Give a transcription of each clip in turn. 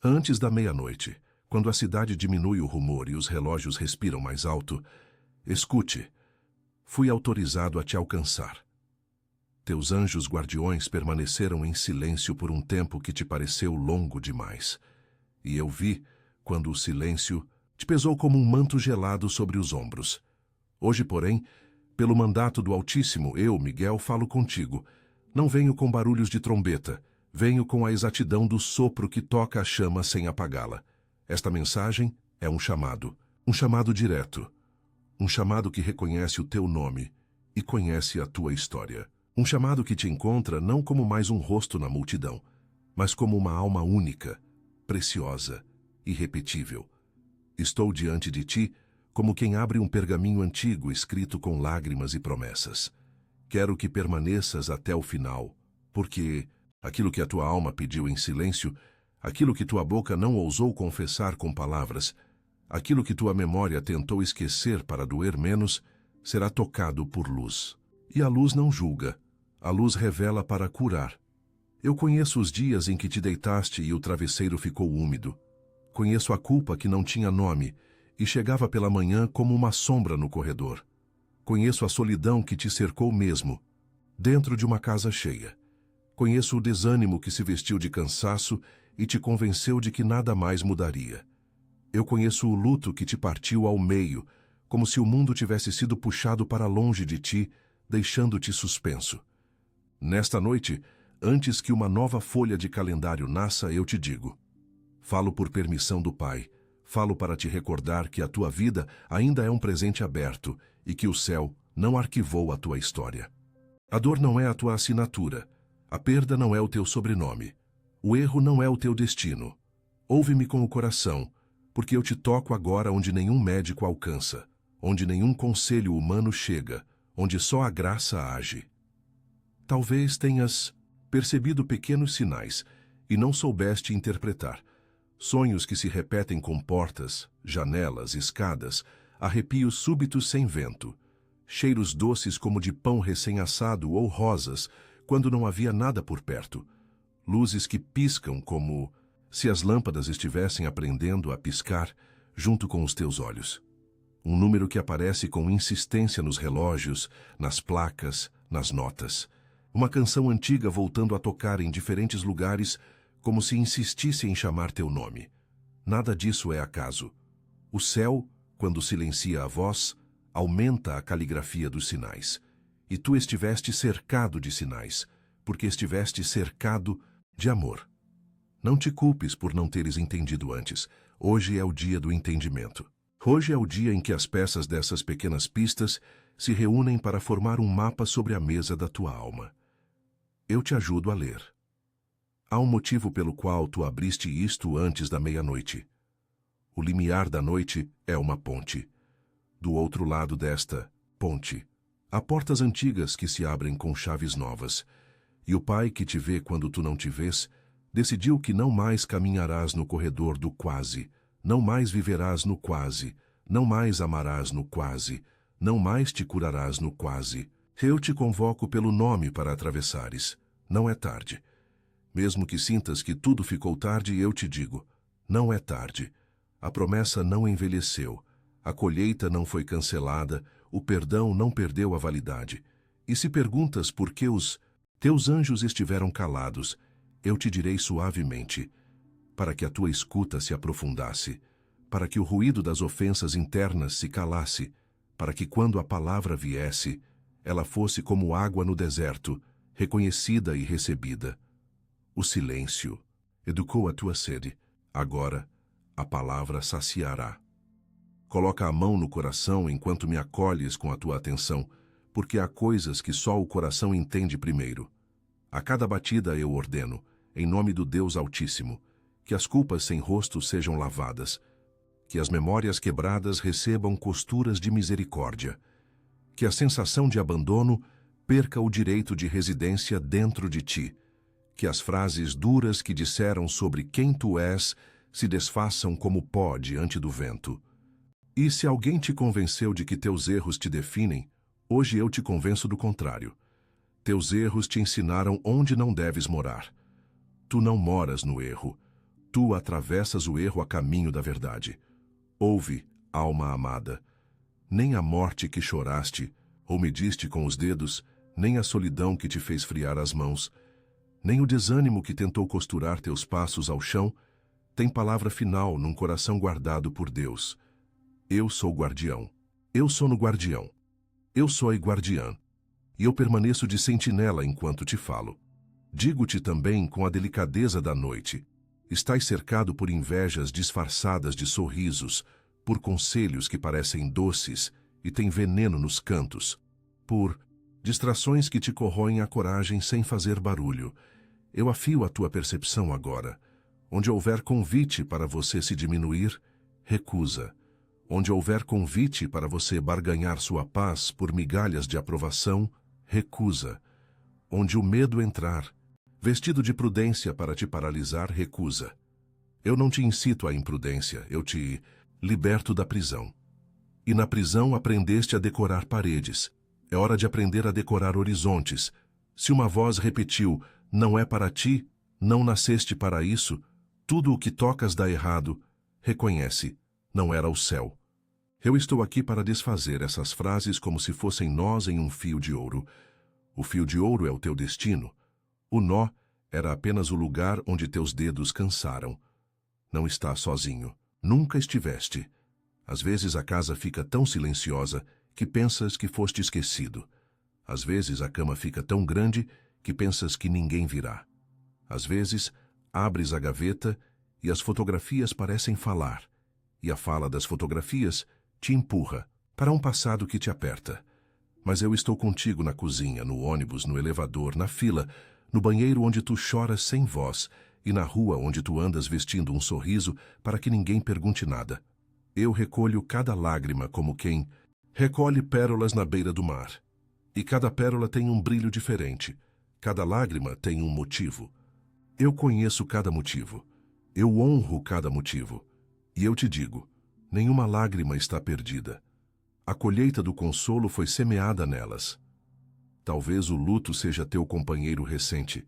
Antes da meia-noite, quando a cidade diminui o rumor e os relógios respiram mais alto, escute, fui autorizado a te alcançar. Teus anjos guardiões permaneceram em silêncio por um tempo que te pareceu longo demais. E eu vi, quando o silêncio te pesou como um manto gelado sobre os ombros. Hoje, porém, pelo mandato do Altíssimo, eu, Miguel, falo contigo. Não venho com barulhos de trombeta, venho com a exatidão do sopro que toca a chama sem apagá-la. Esta mensagem é um chamado direto, um chamado que reconhece o teu nome e conhece a tua história. Um chamado que te encontra não como mais um rosto na multidão, mas como uma alma única, preciosa, irrepetível. Estou diante de ti como quem abre um pergaminho antigo escrito com lágrimas e promessas. Quero que permaneças até o final, porque aquilo que a tua alma pediu em silêncio, aquilo que tua boca não ousou confessar com palavras, aquilo que tua memória tentou esquecer para doer menos, será tocado por luz. E a luz não julga, a luz revela para curar. Eu conheço os dias em que te deitaste e o travesseiro ficou úmido. Conheço a culpa que não tinha nome e chegava pela manhã como uma sombra no corredor. Conheço a solidão que te cercou mesmo, dentro de uma casa cheia. Conheço o desânimo que se vestiu de cansaço e te convenceu de que nada mais mudaria. Eu conheço o luto que te partiu ao meio, como se o mundo tivesse sido puxado para longe de ti, deixando-te suspenso. Nesta noite, antes que uma nova folha de calendário nasça, eu te digo. Falo por permissão do Pai. Falo para te recordar que a tua vida ainda é um presente aberto e que o céu não arquivou a tua história. A dor não é a tua assinatura. A perda não é o teu sobrenome. O erro não é o teu destino. Ouve-me com o coração, porque eu te toco agora onde nenhum médico alcança, onde nenhum conselho humano chega, onde só a graça age. Talvez tenhas percebido pequenos sinais e não soubeste interpretar. Sonhos que se repetem com portas, janelas, escadas, arrepios súbitos sem vento, cheiros doces como de pão recém-assado ou rosas, quando não havia nada por perto, luzes que piscam como se as lâmpadas estivessem aprendendo a piscar junto com os teus olhos. Um número que aparece com insistência nos relógios, nas placas, nas notas. Uma canção antiga voltando a tocar em diferentes lugares, como se insistisse em chamar teu nome. Nada disso é acaso. O céu, quando silencia a voz, aumenta a caligrafia dos sinais. E tu estiveste cercado de sinais, porque estiveste cercado de amor. Não te culpes por não teres entendido antes. Hoje é o dia do entendimento. Hoje é o dia em que as peças dessas pequenas pistas se reúnem para formar um mapa sobre a mesa da tua alma. Eu te ajudo a ler. Há um motivo pelo qual tu abriste isto antes da meia-noite. O limiar da noite é uma ponte. Do outro lado desta ponte, há portas antigas que se abrem com chaves novas. E o Pai que te vê quando tu não te vês, decidiu que não mais caminharás no corredor do quase, não mais viverás no quase, não mais amarás no quase, não mais te curarás no quase. Eu te convoco pelo nome para atravessares. Não é tarde. Mesmo que sintas que tudo ficou tarde, eu te digo, não é tarde. A promessa não envelheceu, a colheita não foi cancelada, o perdão não perdeu a validade. E se perguntas por que os teus anjos estiveram calados, eu te direi suavemente, para que a tua escuta se aprofundasse, para que o ruído das ofensas internas se calasse, para que quando a palavra viesse, ela fosse como água no deserto, reconhecida e recebida. O silêncio educou a tua sede. Agora, a palavra saciará. Coloca a mão no coração enquanto me acolhes com a tua atenção, porque há coisas que só o coração entende primeiro. A cada batida eu ordeno, em nome do Deus Altíssimo, que as culpas sem rosto sejam lavadas, que as memórias quebradas recebam costuras de misericórdia, que a sensação de abandono perca o direito de residência dentro de ti, que as frases duras que disseram sobre quem tu és se desfaçam como pó diante do vento. E se alguém te convenceu de que teus erros te definem, hoje eu te convenço do contrário. Teus erros te ensinaram onde não deves morar. Tu não moras no erro. Tu atravessas o erro a caminho da verdade. Ouve, alma amada. Nem a morte que choraste, ou mediste com os dedos, nem a solidão que te fez friar as mãos, nem o desânimo que tentou costurar teus passos ao chão, tem palavra final num coração guardado por Deus. Eu sou guardião. Eu sou no guardião. Eu sou a guardiã. E eu permaneço de sentinela enquanto te falo. Digo-te também com a delicadeza da noite. Estás cercado por invejas disfarçadas de sorrisos, por conselhos que parecem doces e têm veneno nos cantos, por distrações que te corroem a coragem sem fazer barulho. Eu afio a tua percepção agora. Onde houver convite para você se diminuir, recusa. Onde houver convite para você barganhar sua paz por migalhas de aprovação, recusa. Onde o medo entrar, vestido de prudência para te paralisar, recusa. Eu não te incito à imprudência, eu te liberto da prisão. E na prisão aprendeste a decorar paredes. É hora de aprender a decorar horizontes. Se uma voz repetiu, não é para ti, não nasceste para isso, tudo o que tocas dá errado, reconhece, não era o céu. Eu estou aqui para desfazer essas frases como se fossem nós em um fio de ouro. O fio de ouro é o teu destino. O nó era apenas o lugar onde teus dedos cansaram. Não estás sozinho. Nunca estiveste. Às vezes a casa fica tão silenciosa que pensas que foste esquecido. Às vezes a cama fica tão grande que pensas que ninguém virá. Às vezes abres a gaveta e as fotografias parecem falar. E a fala das fotografias te empurra para um passado que te aperta. Mas eu estou contigo na cozinha, no ônibus, no elevador, na fila, no banheiro onde tu choras sem voz e na rua onde tu andas vestindo um sorriso para que ninguém pergunte nada. Eu recolho cada lágrima como quem recolhe pérolas na beira do mar. E cada pérola tem um brilho diferente. Cada lágrima tem um motivo. Eu conheço cada motivo. Eu honro cada motivo. E eu te digo, nenhuma lágrima está perdida. A colheita do consolo foi semeada nelas. Talvez o luto seja teu companheiro recente.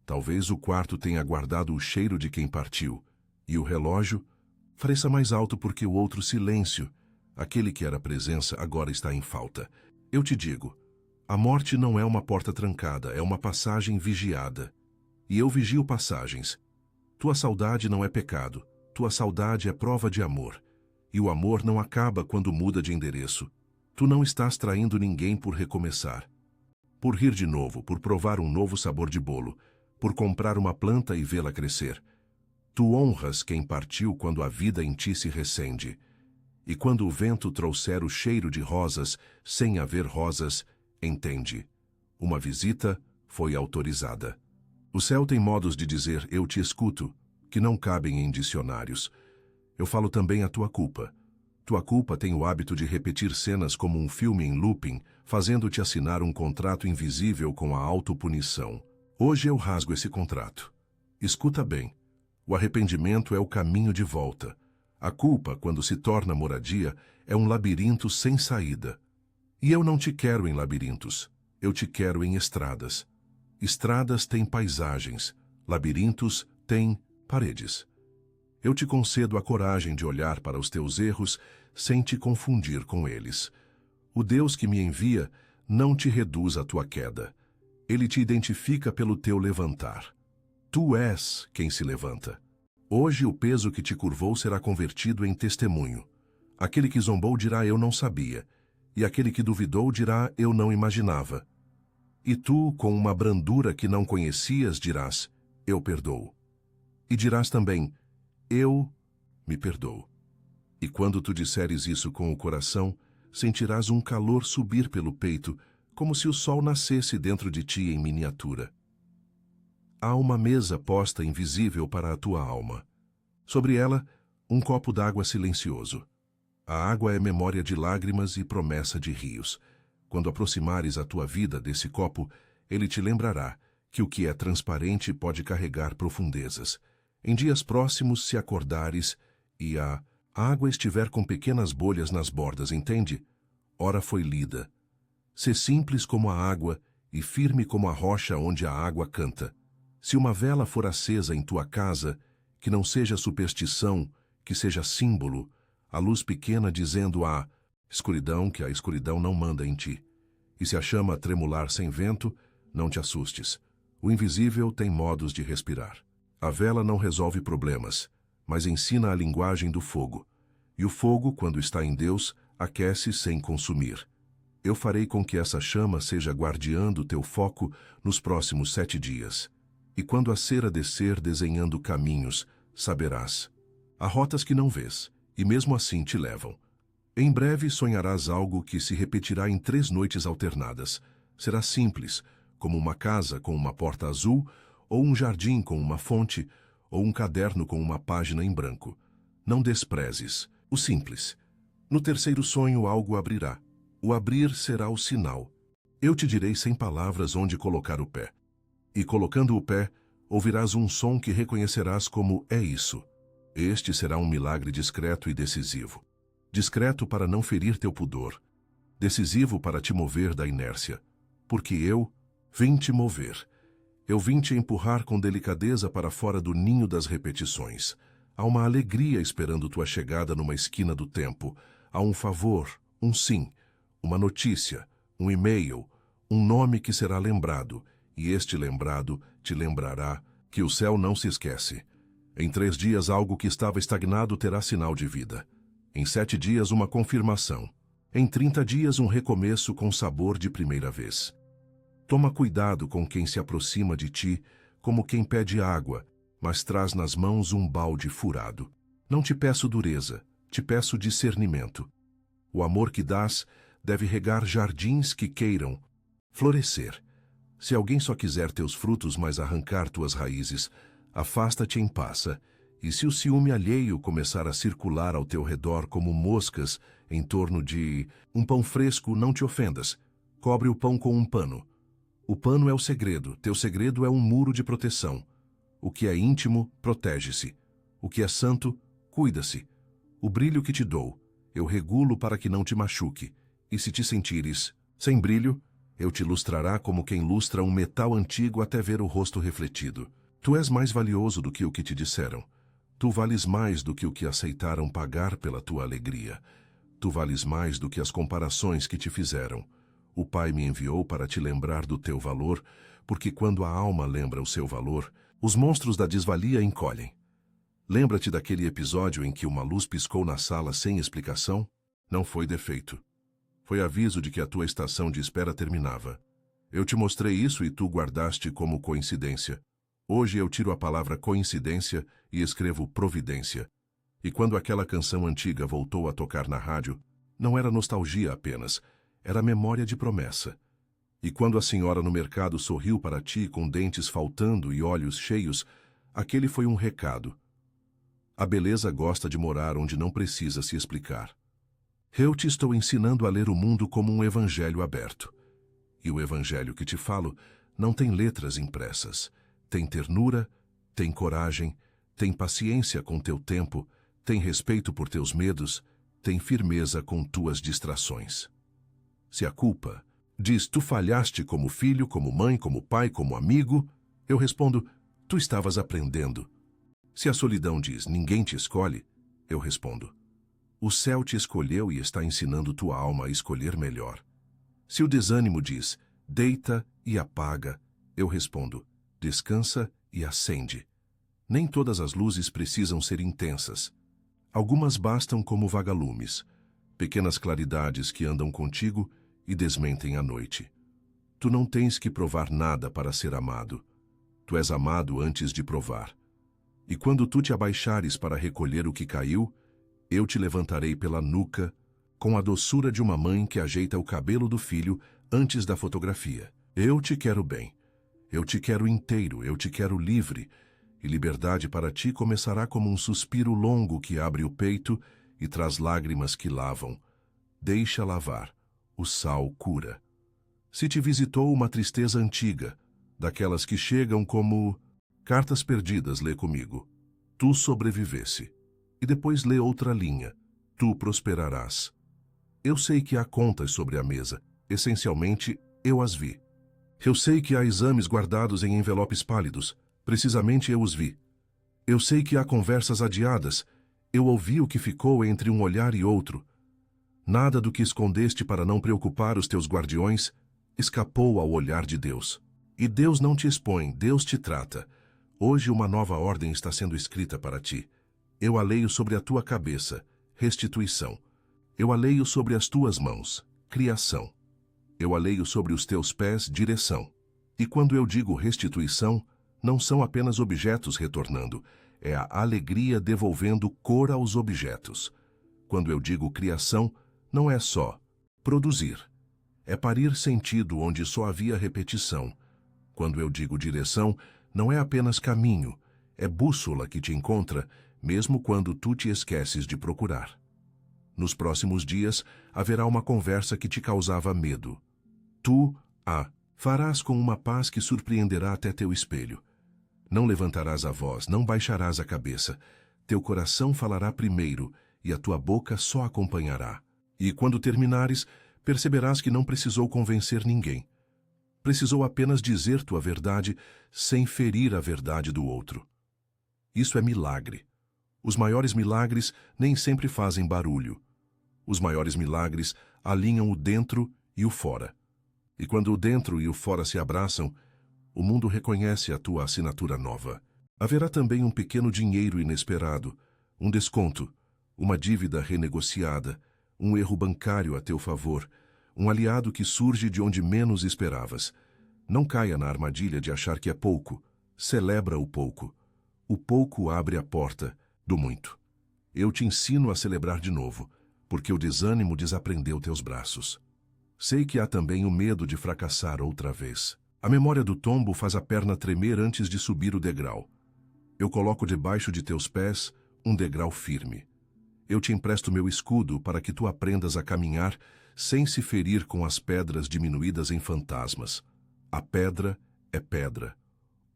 Talvez o quarto tenha guardado o cheiro de quem partiu. E o relógio pareça mais alto porque o outro silêncio, aquele que era presença, agora está em falta. Eu te digo, a morte não é uma porta trancada, é uma passagem vigiada. E eu vigio passagens. Tua saudade não é pecado. Tua saudade é prova de amor. E o amor não acaba quando muda de endereço. Tu não estás traindo ninguém por recomeçar. Por rir de novo, por provar um novo sabor de bolo, por comprar uma planta e vê-la crescer. Tu honras quem partiu quando a vida em ti se recende. E quando o vento trouxer o cheiro de rosas, sem haver rosas, entende. Uma visita foi autorizada. O céu tem modos de dizer eu te escuto, que não cabem em dicionários. Eu falo também a tua culpa. Tua culpa tem o hábito de repetir cenas como um filme em looping, fazendo-te assinar um contrato invisível com a autopunição. Hoje eu rasgo esse contrato. Escuta bem. O arrependimento é o caminho de volta. A culpa, quando se torna moradia, é um labirinto sem saída. E eu não te quero em labirintos. Eu te quero em estradas. Estradas têm paisagens. Labirintos têm paredes. Eu te concedo a coragem de olhar para os teus erros sem te confundir com eles. O Deus que me envia não te reduz à tua queda. Ele te identifica pelo teu levantar. Tu és quem se levanta. Hoje o peso que te curvou será convertido em testemunho. Aquele que zombou dirá eu não sabia, e aquele que duvidou dirá eu não imaginava. E tu, com uma brandura que não conhecias, dirás eu perdoo. E dirás também eu me perdoo. E quando tu disseres isso com o coração, sentirás um calor subir pelo peito, como se o sol nascesse dentro de ti em miniatura. Há uma mesa posta invisível para a tua alma. Sobre ela, um copo d'água silencioso. A água é memória de lágrimas e promessa de rios. Quando aproximares a tua vida desse copo, ele te lembrará que o que é transparente pode carregar profundezas. Em dias próximos, se acordares e a água estiver com pequenas bolhas nas bordas, entende? Ora foi lida. Sê simples como a água e firme como a rocha onde a água canta. Se uma vela for acesa em tua casa, que não seja superstição, que seja símbolo, a luz pequena dizendo à escuridão que a escuridão não manda em ti. E se a chama tremular sem vento, não te assustes. O invisível tem modos de respirar. A vela não resolve problemas, mas ensina a linguagem do fogo. E o fogo, quando está em Deus, aquece sem consumir. Eu farei com que essa chama seja guardiã do teu foco nos próximos 7 dias. E quando a cera descer desenhando caminhos, saberás. Há rotas que não vês, e mesmo assim te levam. Em breve sonharás algo que se repetirá em 3 noites alternadas. Será simples, como uma casa com uma porta azul, ou um jardim com uma fonte, ou um caderno com uma página em branco. Não desprezes o simples. No terceiro sonho algo abrirá. O abrir será o sinal. Eu te direi sem palavras onde colocar o pé. E colocando o pé, ouvirás um som que reconhecerás como é isso. Este será um milagre discreto e decisivo. Discreto para não ferir teu pudor. Decisivo para te mover da inércia. Porque eu vim te mover. Eu vim te empurrar com delicadeza para fora do ninho das repetições. Há uma alegria esperando tua chegada numa esquina do tempo. Há um favor, um sim, uma notícia, um e-mail, um nome que será lembrado, e este lembrado te lembrará que o céu não se esquece. Em 3 dias algo que estava estagnado terá sinal de vida. Em 7 dias uma confirmação. Em 30 dias um recomeço com sabor de primeira vez. Toma cuidado com quem se aproxima de ti, como quem pede água, mas traz nas mãos um balde furado. Não te peço dureza, te peço discernimento. O amor que dás deve regar jardins que queiram florescer. Se alguém só quiser teus frutos, mas arrancar tuas raízes, afasta-te em paz. E se o ciúme alheio começar a circular ao teu redor como moscas em torno de um pão fresco, não te ofendas. Cobre o pão com um pano. O pano é o segredo, teu segredo é um muro de proteção. O que é íntimo, protege-se. O que é santo, cuida-se. O brilho que te dou, eu regulo para que não te machuque. E se te sentires sem brilho, eu te lustrará como quem lustra um metal antigo até ver o rosto refletido. Tu és mais valioso do que o que te disseram. Tu vales mais do que o que aceitaram pagar pela tua alegria. Tu vales mais do que as comparações que te fizeram. O Pai me enviou para te lembrar do teu valor, porque quando a alma lembra o seu valor, os monstros da desvalia encolhem. Lembra-te daquele episódio em que uma luz piscou na sala sem explicação? Não foi defeito. Foi aviso de que a tua estação de espera terminava. Eu te mostrei isso e tu guardaste como coincidência. Hoje eu tiro a palavra coincidência e escrevo providência. E quando aquela canção antiga voltou a tocar na rádio, não era nostalgia apenas, era memória de promessa. E quando a senhora no mercado sorriu para ti com dentes faltando e olhos cheios, aquele foi um recado. A beleza gosta de morar onde não precisa se explicar. Eu te estou ensinando a ler o mundo como um evangelho aberto. E o evangelho que te falo não tem letras impressas. Tem ternura, tem coragem, tem paciência com teu tempo, tem respeito por teus medos, tem firmeza com tuas distrações. Se a culpa diz tu falhaste como filho, como mãe, como pai, como amigo, eu respondo, tu estavas aprendendo. Se a solidão diz ninguém te escolhe, eu respondo, o céu te escolheu e está ensinando tua alma a escolher melhor. Se o desânimo diz, deita e apaga, eu respondo, descansa e acende. Nem todas as luzes precisam ser intensas. Algumas bastam como vagalumes, pequenas claridades que andam contigo e desmentem a noite. Tu não tens que provar nada para ser amado. Tu és amado antes de provar. E quando tu te abaixares para recolher o que caiu, eu te levantarei pela nuca, com a doçura de uma mãe que ajeita o cabelo do filho antes da fotografia. Eu te quero bem. Eu te quero inteiro, eu te quero livre, e liberdade para ti começará como um suspiro longo que abre o peito e traz lágrimas que lavam. Deixa lavar, o sal cura. Se te visitou uma tristeza antiga, daquelas que chegam como cartas perdidas, lê comigo. Tu sobrevivesse. E depois lê outra linha. Tu prosperarás. Eu sei que há contas sobre a mesa. Essencialmente, eu as vi. Eu sei que há exames guardados em envelopes pálidos. Precisamente eu os vi. Eu sei que há conversas adiadas. Eu ouvi o que ficou entre um olhar e outro. Nada do que escondeste para não preocupar os teus guardiões escapou ao olhar de Deus. E Deus não te expõe, Deus te trata. Hoje uma nova ordem está sendo escrita para ti. Eu a leio sobre a tua cabeça, restituição. Eu a leio sobre as tuas mãos, criação. Eu a leio sobre os teus pés, direção. E quando eu digo restituição, não são apenas objetos retornando, é a alegria devolvendo cor aos objetos. Quando eu digo criação, não é só produzir. É parir sentido onde só havia repetição. Quando eu digo direção, não é apenas caminho, é bússola que te encontra, mesmo quando tu te esqueces de procurar. Nos próximos dias, haverá uma conversa que te causava medo. Tu a farás com uma paz que surpreenderá até teu espelho. Não levantarás a voz, não baixarás a cabeça. Teu coração falará primeiro, e a tua boca só acompanhará. E quando terminares, perceberás que não precisou convencer ninguém. Precisou apenas dizer tua verdade sem ferir a verdade do outro. Isso é milagre. Os maiores milagres nem sempre fazem barulho. Os maiores milagres alinham o dentro e o fora. E quando o dentro e o fora se abraçam, o mundo reconhece a tua assinatura nova. Haverá também um pequeno dinheiro inesperado, um desconto, uma dívida renegociada, um erro bancário a teu favor, um aliado que surge de onde menos esperavas. Não caia na armadilha de achar que é pouco. Celebra o pouco. O pouco abre a porta do muito. Eu te ensino a celebrar de novo, porque o desânimo desaprendeu teus braços. Sei que há também o medo de fracassar outra vez. A memória do tombo faz a perna tremer antes de subir o degrau. Eu coloco debaixo de teus pés um degrau firme. Eu te empresto meu escudo para que tu aprendas a caminhar sem se ferir com as pedras diminuídas em fantasmas. A pedra é pedra.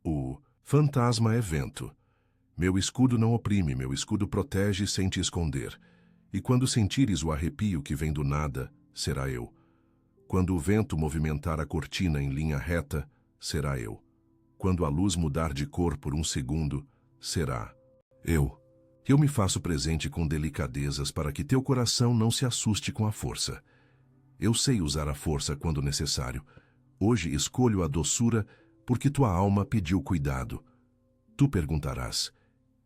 O fantasma é vento. Meu escudo não oprime, meu escudo protege sem te esconder. E quando sentires o arrepio que vem do nada, será eu. Quando o vento movimentar a cortina em linha reta, será eu. Quando a luz mudar de cor por um segundo, será eu. Eu me faço presente com delicadezas para que teu coração não se assuste com a força. Eu sei usar a força quando necessário. Hoje escolho a doçura porque tua alma pediu cuidado. Tu perguntarás,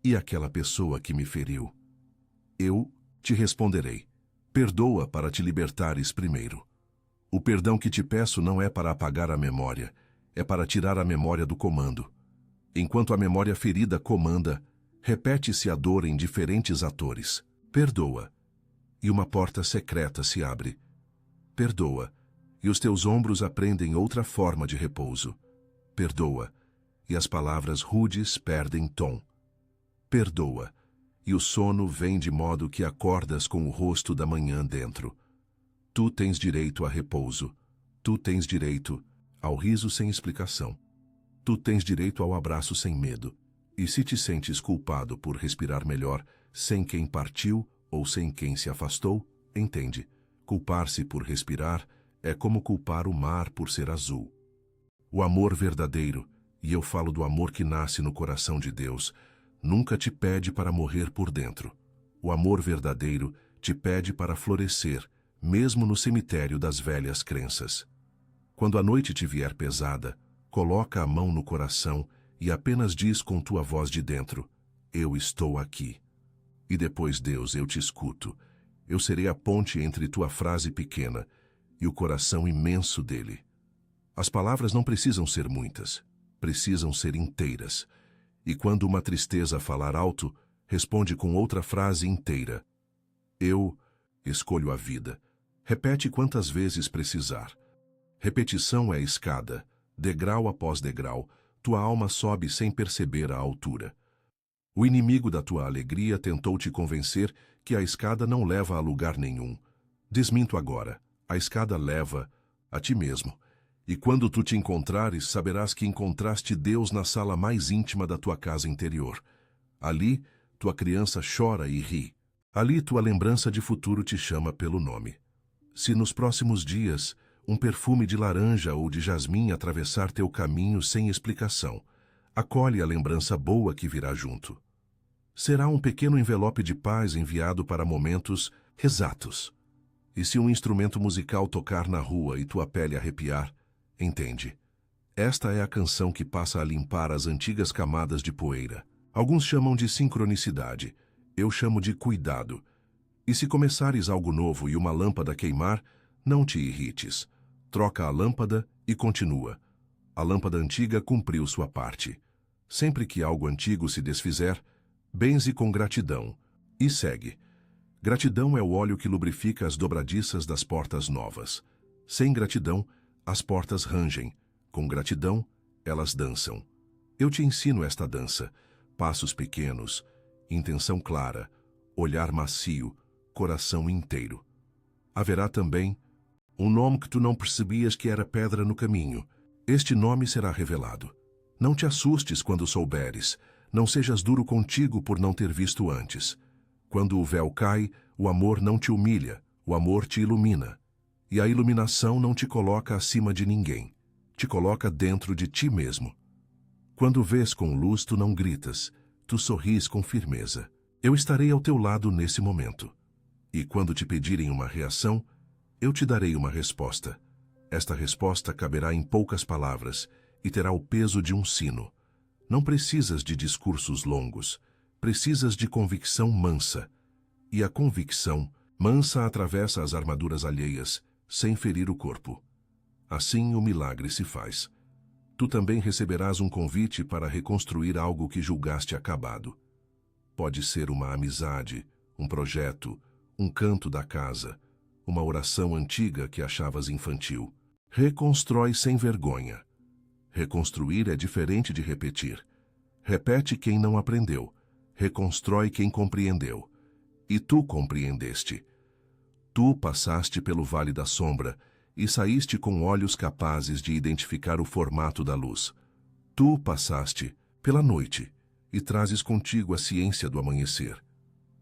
e aquela pessoa que me feriu? Eu te responderei, perdoa para te libertares primeiro. O perdão que te peço não é para apagar a memória, é para tirar a memória do comando. Enquanto a memória ferida comanda, repete-se a dor em diferentes atores. Perdoa, e uma porta secreta se abre. Perdoa, e os teus ombros aprendem outra forma de repouso. Perdoa, e as palavras rudes perdem tom. Perdoa, e o sono vem de modo que acordas com o rosto da manhã dentro. Tu tens direito a repouso. Tu tens direito ao riso sem explicação. Tu tens direito ao abraço sem medo. E se te sentes culpado por respirar melhor sem quem partiu ou sem quem se afastou, entende. Culpar-se por respirar é como culpar o mar por ser azul. O amor verdadeiro, e eu falo do amor que nasce no coração de Deus, nunca te pede para morrer por dentro. O amor verdadeiro te pede para florescer, mesmo no cemitério das velhas crenças. Quando a noite te vier pesada, coloca a mão no coração e apenas diz com tua voz de dentro, eu estou aqui. E depois, Deus, eu te escuto. Eu serei a ponte entre tua frase pequena e o coração imenso dele. As palavras não precisam ser muitas, precisam ser inteiras. E quando uma tristeza falar alto, responde com outra frase inteira. Eu escolho a vida. Repete quantas vezes precisar. Repetição é escada, degrau após degrau, tua alma sobe sem perceber a altura. O inimigo da tua alegria tentou te convencer que a escada não leva a lugar nenhum. Desminto agora, a escada leva a ti mesmo. E quando tu te encontrares, saberás que encontraste Deus na sala mais íntima da tua casa interior. Ali, tua criança chora e ri. Ali tua lembrança de futuro te chama pelo nome. Se nos próximos dias um perfume de laranja ou de jasmim atravessar teu caminho sem explicação, acolhe a lembrança boa que virá junto. Será um pequeno envelope de paz enviado para momentos exatos. E se um instrumento musical tocar na rua e tua pele arrepiar, entende. Esta é a canção que passa a limpar as antigas camadas de poeira. Alguns chamam de sincronicidade, eu chamo de cuidado. E se começares algo novo e uma lâmpada queimar, não te irrites. Troca a lâmpada e continua. A lâmpada antiga cumpriu sua parte. Sempre que algo antigo se desfizer, benze com gratidão e segue. Gratidão é o óleo que lubrifica as dobradiças das portas novas. Sem gratidão, as portas rangem. Com gratidão, elas dançam. Eu te ensino esta dança. Passos pequenos, intenção clara, olhar macio, coração inteiro. Haverá também um nome que tu não percebias que era pedra no caminho. Este nome será revelado. Não te assustes quando souberes. Não sejas duro contigo por não ter visto antes. Quando o véu cai, o amor não te humilha, o amor te ilumina. E a iluminação não te coloca acima de ninguém, te coloca dentro de ti mesmo. Quando vês com luz, tu não gritas, tu sorris com firmeza. Eu estarei ao teu lado nesse momento. E quando te pedirem uma reação, eu te darei uma resposta. Esta resposta caberá em poucas palavras e terá o peso de um sino. Não precisas de discursos longos, precisas de convicção mansa. E a convicção mansa atravessa as armaduras alheias, sem ferir o corpo. Assim o milagre se faz. Tu também receberás um convite para reconstruir algo que julgaste acabado. Pode ser uma amizade, um projeto, um canto da casa, uma oração antiga que achavas infantil. Reconstrói sem vergonha. Reconstruir é diferente de repetir. Repete quem não aprendeu. Reconstrói quem compreendeu. E tu compreendeste. Tu passaste pelo vale da sombra e saíste com olhos capazes de identificar o formato da luz. Tu passaste pela noite e trazes contigo a ciência do amanhecer.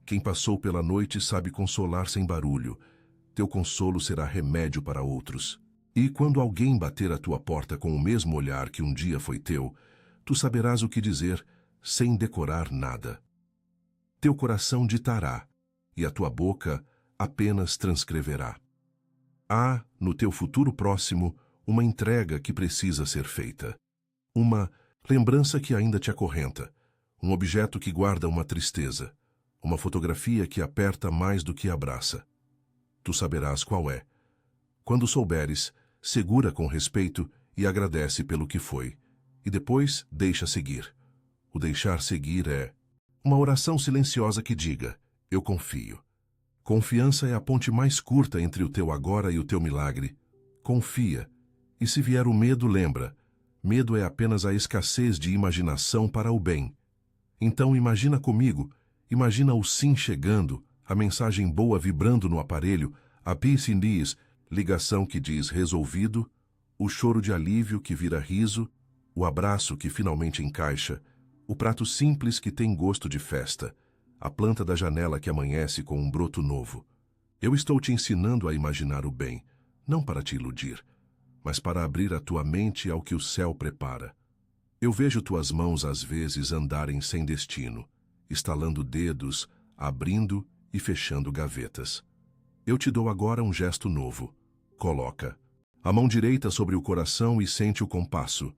Quem passou pela noite sabe consolar sem barulho. Teu consolo será remédio para outros. E quando alguém bater à tua porta com o mesmo olhar que um dia foi teu, tu saberás o que dizer sem decorar nada. Teu coração ditará, e a tua boca apenas transcreverá. Há, no teu futuro próximo, uma entrega que precisa ser feita. Uma lembrança que ainda te acorrenta, um objeto que guarda uma tristeza, uma fotografia que aperta mais do que abraça. Tu saberás qual é. Quando souberes, segura com respeito e agradece pelo que foi. E depois, deixa seguir. O deixar seguir é uma oração silenciosa que diga, eu confio. Confiança é a ponte mais curta entre o teu agora e o teu milagre. Confia. E se vier o medo, lembra. Medo é apenas a escassez de imaginação para o bem. Então imagina comigo, imagina o sim chegando, a mensagem boa vibrando no aparelho, a peace in this, ligação que diz resolvido, o choro de alívio que vira riso, o abraço que finalmente encaixa, o prato simples que tem gosto de festa, a planta da janela que amanhece com um broto novo. Eu estou te ensinando a imaginar o bem, não para te iludir, mas para abrir a tua mente ao que o céu prepara. Eu vejo tuas mãos às vezes andarem sem destino, estalando dedos, abrindo e fechando gavetas. Eu te dou agora um gesto novo. Coloca a mão direita sobre o coração e sente o compasso.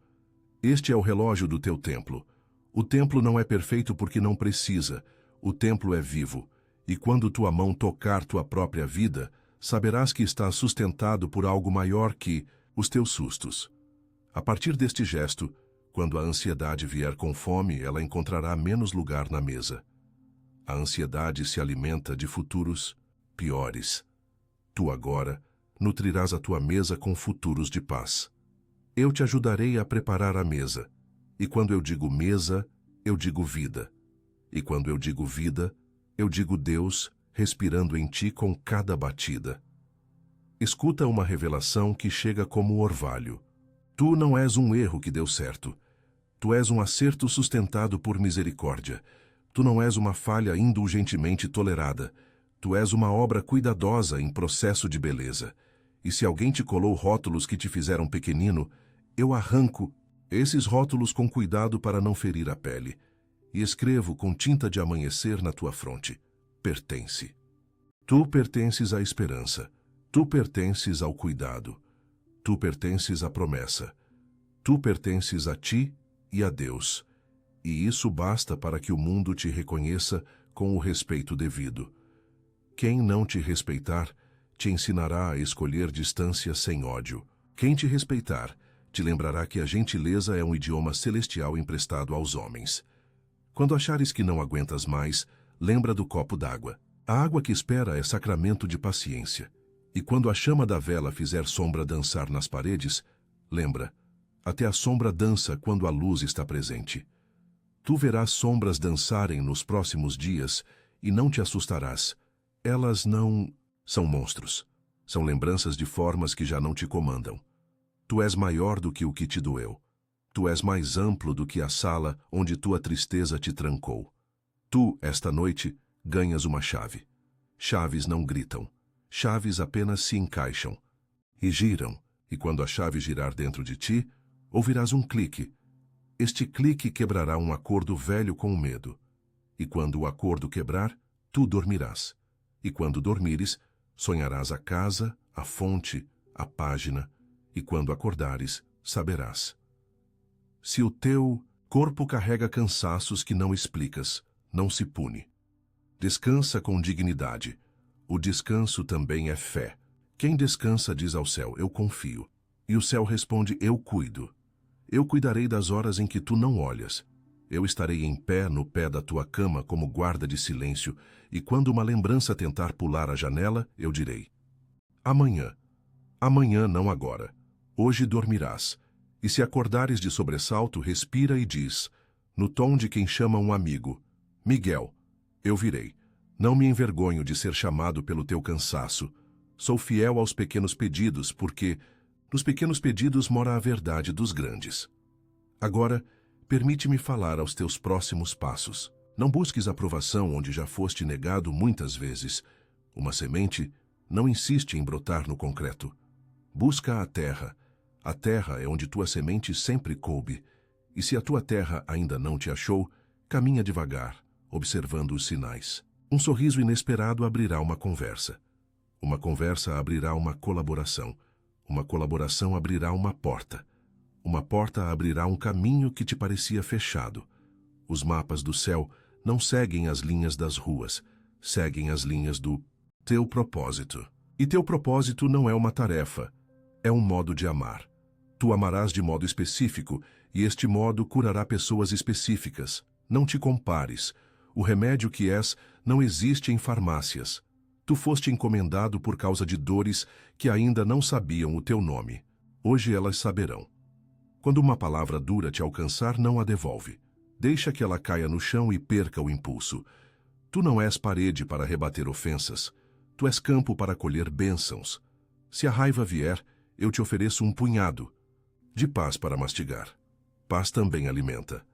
Este é o relógio do teu templo. O templo não é perfeito porque não precisa. O templo é vivo. E quando tua mão tocar tua própria vida, saberás que estás sustentado por algo maior que os teus sustos. A partir deste gesto, quando a ansiedade vier com fome, ela encontrará menos lugar na mesa. A ansiedade se alimenta de futuros piores. Tu agora nutrirás a tua mesa com futuros de paz. Eu te ajudarei a preparar a mesa. E quando eu digo mesa, eu digo vida. E quando eu digo vida, eu digo Deus respirando em ti com cada batida. Escuta uma revelação que chega como orvalho. Tu não és um erro que deu certo. Tu és um acerto sustentado por misericórdia. Tu não és uma falha indulgentemente tolerada. Tu és uma obra cuidadosa em processo de beleza. E se alguém te colou rótulos que te fizeram pequenino, eu arranco esses rótulos com cuidado para não ferir a pele. e escrevo com tinta de amanhecer na tua fronte: pertence. Tu pertences à esperança, tu pertences ao cuidado, tu pertences à promessa, tu pertences a ti e a Deus, e isso basta para que o mundo te reconheça com o respeito devido. Quem não te respeitar, te ensinará a escolher distância sem ódio. Quem te respeitar, te lembrará que a gentileza é um idioma celestial emprestado aos homens. Quando achares que não aguentas mais, lembra do copo d'água. A água que espera é sacramento de paciência. E quando a chama da vela fizer sombra dançar nas paredes, lembra, até a sombra dança quando a luz está presente. Tu verás sombras dançarem nos próximos dias e não te assustarás. Elas não são monstros. São lembranças de formas que já não te comandam. Tu és maior do que o que te doeu. Tu és mais amplo do que a sala onde tua tristeza te trancou. Tu, esta noite, ganhas uma chave. Chaves não gritam. Chaves apenas se encaixam. E giram, e quando a chave girar dentro de ti, ouvirás um clique. Este clique quebrará um acordo velho com o medo. E quando o acordo quebrar, tu dormirás. E quando dormires, sonharás a casa, a fonte, a página, e quando acordares, saberás. Se o teu corpo carrega cansaços que não explicas, não se pune. Descansa com dignidade. O descanso também é fé. Quem descansa diz ao céu: eu confio. E o céu responde: eu cuido. Eu cuidarei das horas em que tu não olhas. Eu estarei em pé no pé da tua cama como guarda de silêncio, e quando uma lembrança tentar pular a janela, eu direi: amanhã. Amanhã, não agora. Hoje dormirás. E se acordares de sobressalto, respira e diz, no tom de quem chama um amigo: Miguel, eu virei. Não me envergonho de ser chamado pelo teu cansaço. Sou fiel aos pequenos pedidos, porque nos pequenos pedidos mora a verdade dos grandes. Agora, permite-me falar aos teus próximos passos. Não busques aprovação onde já foste negado muitas vezes. Uma semente não insiste em brotar no concreto. Busca a terra. A terra é onde tua semente sempre coube. E se a tua terra ainda não te achou, caminha devagar, observando os sinais. Um sorriso inesperado abrirá uma conversa. Uma conversa abrirá uma colaboração. Uma colaboração abrirá uma porta. Uma porta abrirá um caminho que te parecia fechado. Os mapas do céu não seguem as linhas das ruas, seguem as linhas do teu propósito. E teu propósito não é uma tarefa, é um modo de amar. Tu amarás de modo específico, e este modo curará pessoas específicas. Não te compares. O remédio que és não existe em farmácias. Tu foste encomendado por causa de dores que ainda não sabiam o teu nome. Hoje elas saberão. Quando uma palavra dura te alcançar, não a devolve. Deixa que ela caia no chão e perca o impulso. Tu não és parede para rebater ofensas. Tu és campo para colher bênçãos. Se a raiva vier, eu te ofereço um punhado de paz para mastigar. Paz também alimenta.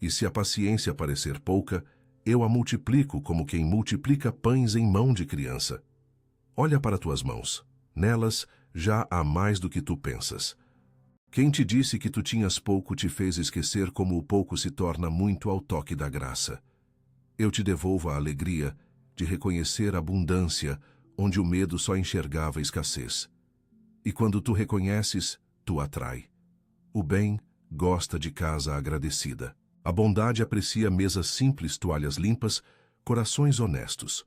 E se a paciência parecer pouca, eu a multiplico como quem multiplica pães em mão de criança. Olha para tuas mãos. Nelas já há mais do que tu pensas. Quem te disse que tu tinhas pouco te fez esquecer como o pouco se torna muito ao toque da graça. Eu te devolvo a alegria de reconhecer a abundância onde o medo só enxergava escassez. E quando tu reconheces, tu atrai. O bem gosta de casa agradecida. A bondade aprecia mesas simples, toalhas limpas, corações honestos.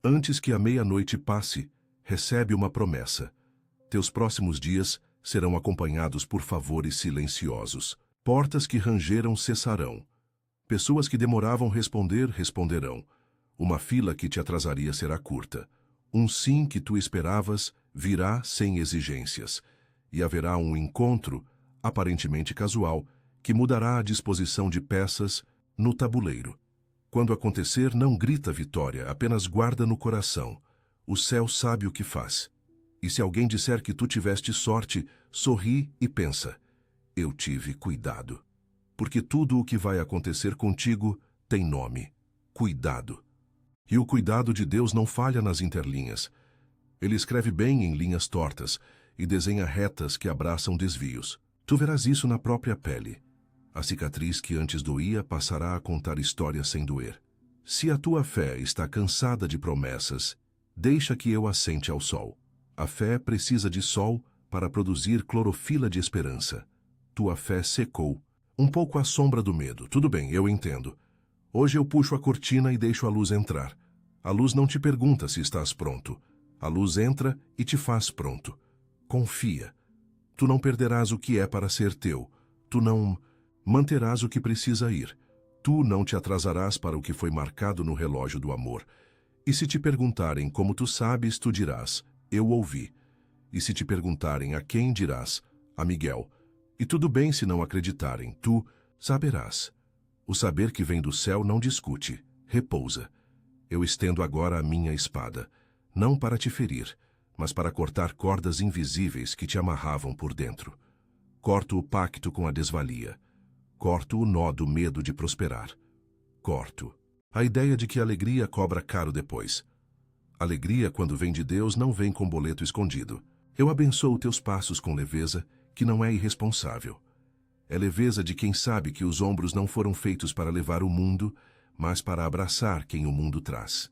Antes que a meia-noite passe, recebe uma promessa. Teus próximos dias serão acompanhados por favores silenciosos. Portas que rangeram cessarão. Pessoas que demoravam responder, responderão. Uma fila que te atrasaria será curta. Um sim que tu esperavas virá sem exigências. E haverá um encontro, aparentemente casual, que mudará a disposição de peças no tabuleiro. Quando acontecer, não grita vitória, apenas guarda no coração. O céu sabe o que faz. E se alguém disser que tu tiveste sorte, sorri e pensa: eu tive cuidado. Porque tudo o que vai acontecer contigo tem nome: cuidado. E o cuidado de Deus não falha nas interlinhas. Ele escreve bem em linhas tortas e desenha retas que abraçam desvios. Tu verás isso na própria pele. A cicatriz que antes doía passará a contar histórias sem doer. Se a tua fé está cansada de promessas, deixa que eu assente ao sol. A fé precisa de sol para produzir clorofila de esperança. Tua fé secou. Um pouco à sombra do medo. Tudo bem, eu entendo. Hoje eu puxo a cortina e deixo a luz entrar. A luz não te pergunta se estás pronto. A luz entra e te faz pronto. Confia. Tu não perderás o que é para ser teu. Tu não manterás o que precisa ir. Tu não te atrasarás para o que foi marcado no relógio do amor. E se te perguntarem como tu sabes, tu dirás, eu ouvi. E se te perguntarem a quem, dirás, a Miguel. E tudo bem se não acreditarem, tu saberás. O saber que vem do céu não discute, repousa. Eu estendo agora a minha espada, não para te ferir, mas para cortar cordas invisíveis que te amarravam por dentro. Corto o pacto com a desvalia. Corto o nó do medo de prosperar. Corto a ideia de que a alegria cobra caro depois. Alegria, quando vem de Deus, não vem com boleto escondido. Eu abençoo teus passos com leveza, que não é irresponsável. É leveza de quem sabe que os ombros não foram feitos para levar o mundo, mas para abraçar quem o mundo traz.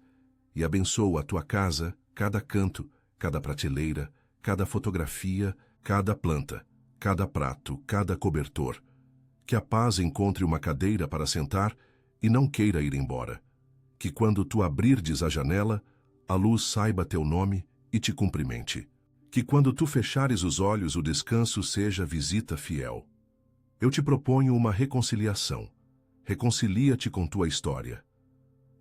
E abençoo a tua casa, cada canto, cada prateleira, cada fotografia, cada planta, cada prato, cada cobertor. Que a paz encontre uma cadeira para sentar e não queira ir embora. Que quando tu abrirdes a janela, a luz saiba teu nome e te cumprimente. Que quando tu fechares os olhos, o descanso seja visita fiel. Eu te proponho uma reconciliação. Reconcilia-te com tua história.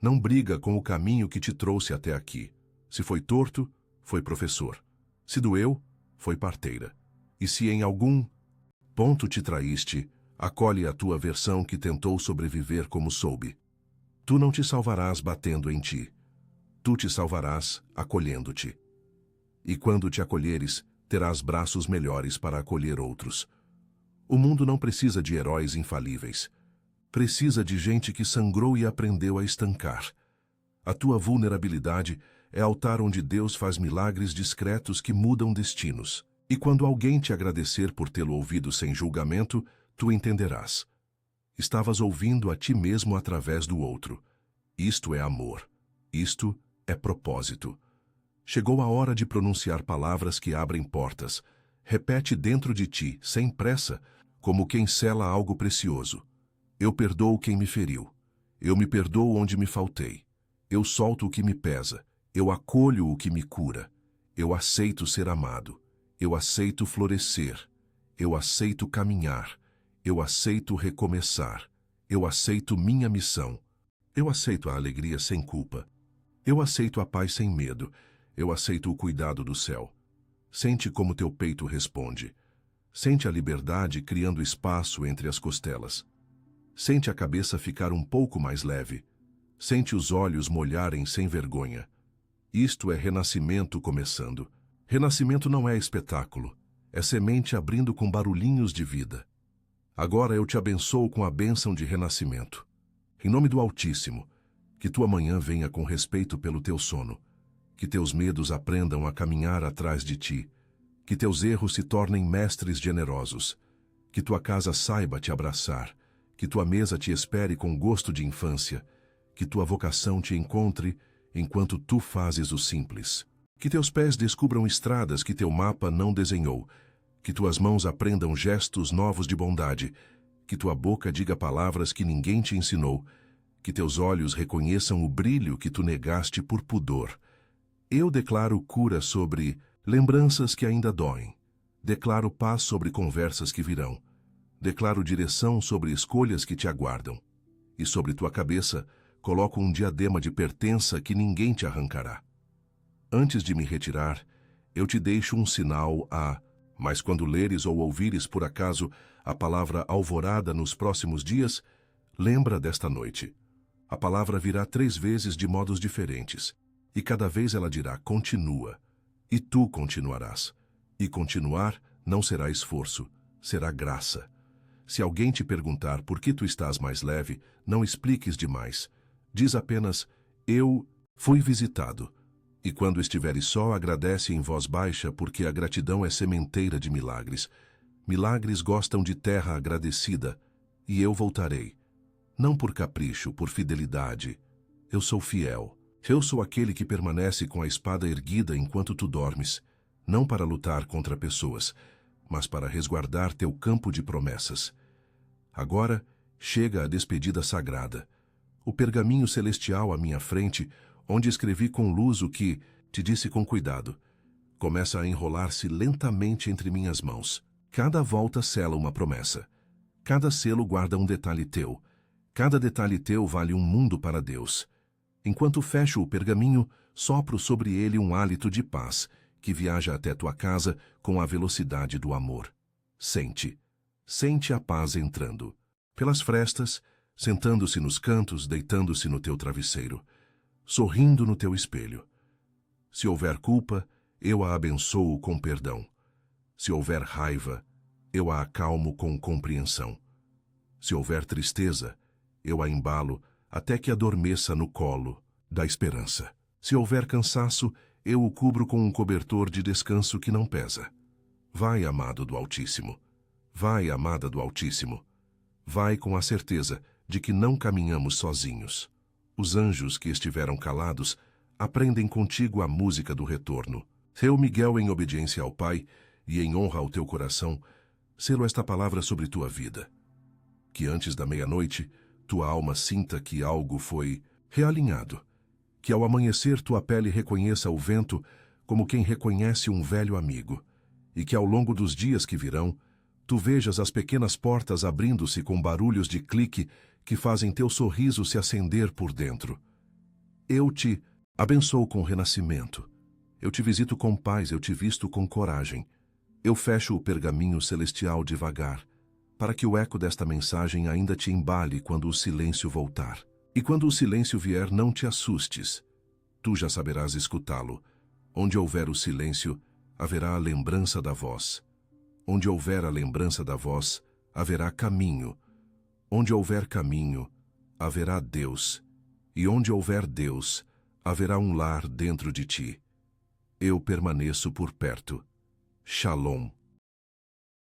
Não briga com o caminho que te trouxe até aqui. Se foi torto, foi professor. Se doeu, foi parteira. E se em algum ponto te traíste, acolhe a tua versão que tentou sobreviver como soube. Tu não te salvarás batendo em ti. Tu te salvarás acolhendo-te. E quando te acolheres, terás braços melhores para acolher outros. O mundo não precisa de heróis infalíveis. Precisa de gente que sangrou e aprendeu a estancar. A tua vulnerabilidade é altar onde Deus faz milagres discretos que mudam destinos. E quando alguém te agradecer por tê-lo ouvido sem julgamento, tu entenderás. Estavas ouvindo a ti mesmo através do outro. Isto é amor. Isto é propósito. Chegou a hora de pronunciar palavras que abrem portas. Repete dentro de ti, sem pressa, como quem sela algo precioso. Eu perdoo quem me feriu. Eu me perdoo onde me faltei. Eu solto o que me pesa. Eu acolho o que me cura. Eu aceito ser amado. Eu aceito florescer. Eu aceito caminhar. Eu aceito recomeçar. Eu aceito minha missão. Eu aceito a alegria sem culpa. Eu aceito a paz sem medo. Eu aceito o cuidado do céu. Sente como teu peito responde. Sente a liberdade criando espaço entre as costelas. Sente a cabeça ficar um pouco mais leve. Sente os olhos molharem sem vergonha. Isto é renascimento começando. Renascimento não é espetáculo. É semente abrindo com barulhinhos de vida. Agora eu te abençoo com a bênção de renascimento. Em nome do Altíssimo, que tua manhã venha com respeito pelo teu sono. Que teus medos aprendam a caminhar atrás de ti. Que teus erros se tornem mestres generosos. Que tua casa saiba te abraçar. Que tua mesa te espere com gosto de infância. Que tua vocação te encontre enquanto tu fazes o simples. Que teus pés descubram estradas que teu mapa não desenhou. Que tuas mãos aprendam gestos novos de bondade. Que tua boca diga palavras que ninguém te ensinou. Que teus olhos reconheçam o brilho que tu negaste por pudor. Eu declaro cura sobre lembranças que ainda doem. Declaro paz sobre conversas que virão. Declaro direção sobre escolhas que te aguardam. E sobre tua cabeça coloco um diadema de pertença que ninguém te arrancará. Antes de me retirar, eu te deixo um sinal mas quando leres ou ouvires por acaso a palavra alvorada nos próximos dias, lembra desta noite. A palavra virá 3 vezes de modos diferentes, e cada vez ela dirá, continua, e tu continuarás. E continuar não será esforço, será graça. Se alguém te perguntar por que tu estás mais leve, não expliques demais. Diz apenas, eu fui visitado. E quando estiveres só, agradece em voz baixa, porque a gratidão é sementeira de milagres. Milagres gostam de terra agradecida. e eu voltarei. Não por capricho, por fidelidade. Eu sou fiel. Eu sou aquele que permanece com a espada erguida enquanto tu dormes, não para lutar contra pessoas, mas para resguardar teu campo de promessas. Agora chega a despedida sagrada, o pergaminho celestial à minha frente, onde escrevi com luz o que, te disse com cuidado, começa a enrolar-se lentamente entre minhas mãos. Cada volta sela uma promessa. Cada selo guarda um detalhe teu. Cada detalhe teu vale um mundo para Deus. Enquanto fecho o pergaminho, sopro sobre ele um hálito de paz, que viaja até tua casa com a velocidade do amor. Sente a paz entrando. Pelas frestas, sentando-se nos cantos, deitando-se no teu travesseiro, sorrindo no teu espelho. Se houver culpa, eu a abençoo com perdão. Se houver raiva, eu a acalmo com compreensão. Se houver tristeza, eu a embalo até que adormeça no colo da esperança. Se houver cansaço, eu o cubro com um cobertor de descanso que não pesa. Vai, amado do Altíssimo. Vai, amada do Altíssimo. Vai com a certeza de que não caminhamos sozinhos. Os anjos que estiveram calados aprendem contigo a música do retorno. Eu, Miguel, em obediência ao Pai e em honra ao teu coração, selo esta palavra sobre tua vida. Que antes da meia-noite, tua alma sinta que algo foi realinhado. Que ao amanhecer tua pele reconheça o vento como quem reconhece um velho amigo. E que ao longo dos dias que virão, tu vejas as pequenas portas abrindo-se com barulhos de clique que fazem teu sorriso se acender por dentro. Eu te abençoo com renascimento. Eu te visito com paz, eu te visto com coragem. Eu fecho o pergaminho celestial devagar, para que o eco desta mensagem ainda te embale quando o silêncio voltar. E quando o silêncio vier, não te assustes. Tu já saberás escutá-lo. Onde houver o silêncio, haverá a lembrança da voz. Onde houver a lembrança da voz, haverá caminho. Onde houver caminho, haverá Deus. E onde houver Deus, haverá um lar dentro de ti. Eu permaneço por perto. Shalom.